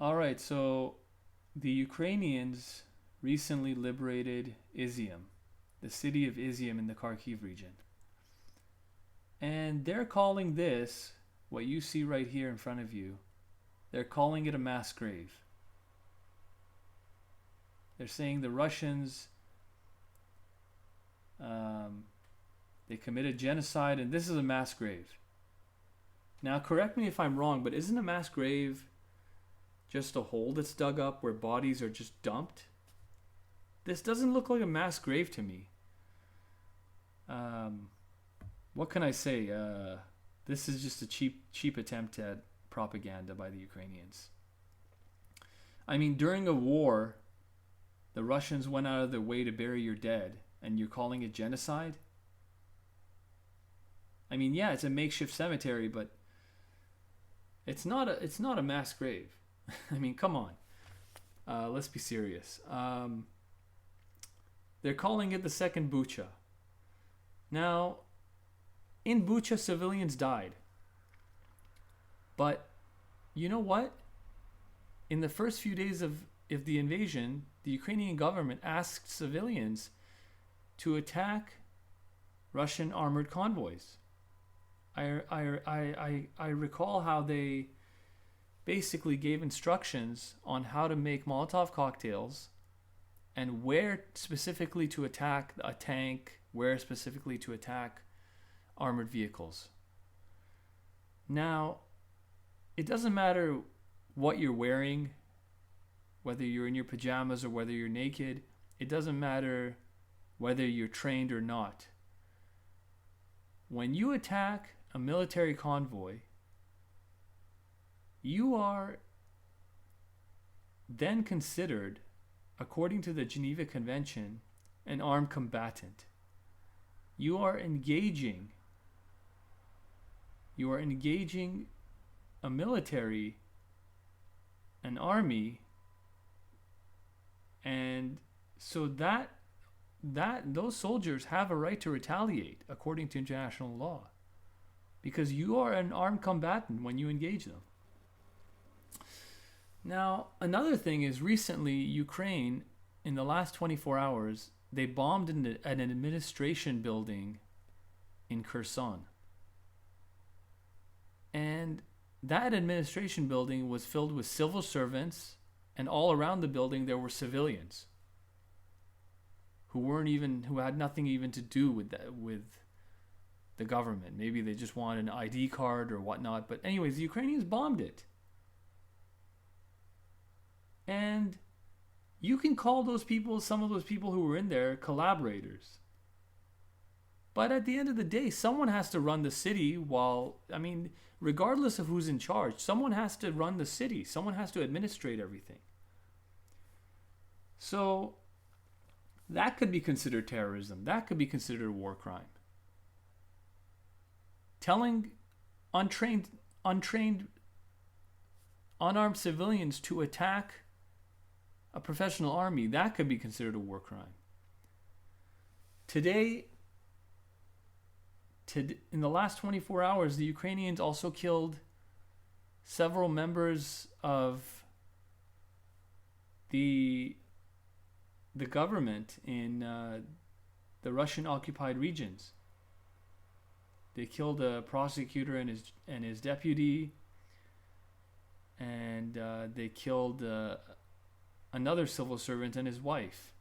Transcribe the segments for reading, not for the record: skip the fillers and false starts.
All right, so the Ukrainians recently liberated Izium, the city of Izium in the Kharkiv region. And they're calling this, what you see right here in front of you, they're calling it a mass grave. They're saying the Russians, they committed genocide, and this is a mass grave. Now, correct me if I'm wrong, but isn't a mass grave just a hole that's dug up where bodies are just dumped? This doesn't look like a mass grave to me. What can I say? This is just a cheap attempt at propaganda by the Ukrainians. I mean, during a war, the Russians went out of their way to bury your dead, and you're calling it genocide? I mean, yeah, it's a makeshift cemetery, but it's not a mass grave. I mean, come on. Let's be serious. They're calling it the second Bucha. Now, in Bucha, civilians died. But you know what? In the first few days of the invasion, the Ukrainian government asked civilians to attack Russian armored convoys. I recall how they basically gave instructions on how to make Molotov cocktails and where specifically to attack a tank, where specifically to attack armored vehicles. Now, it doesn't matter what you're wearing, whether you're in your pajamas or whether you're naked. It doesn't matter whether you're trained or not. When you attack a military convoy, you are then considered, according to the Geneva Convention, an armed combatant. You are engaging a military, an army, and so that those soldiers have a right to retaliate according to international law, because you are an armed combatant when you engage them. Now, another thing is, recently Ukraine, in the last 24 hours, they bombed an administration building in Kherson. And that administration building was filled with civil servants, and all around the building there were civilians who had nothing even to do with the government. Maybe they just wanted an ID card or whatnot. But anyways, the Ukrainians bombed it. And you can call some of those people who were in there, collaborators. But at the end of the day, someone has to run the city regardless of who's in charge, someone has to run the city. Someone has to administrate everything. So that could be considered terrorism. That could be considered a war crime. Telling untrained, unarmed civilians to attack a professional army, that could be considered a war crime. Today, in the last 24 hours, the Ukrainians also killed several members of the government in the Russian-occupied regions. They killed a prosecutor and his deputy, and they killed another civil servant and his wife.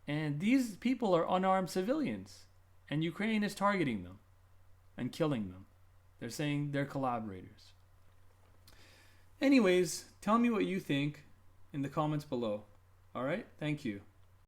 And these people are unarmed civilians, and Ukraine is targeting them and killing them. They're saying they're collaborators. Anyways, tell me what you think in the comments below. All right? Thank you.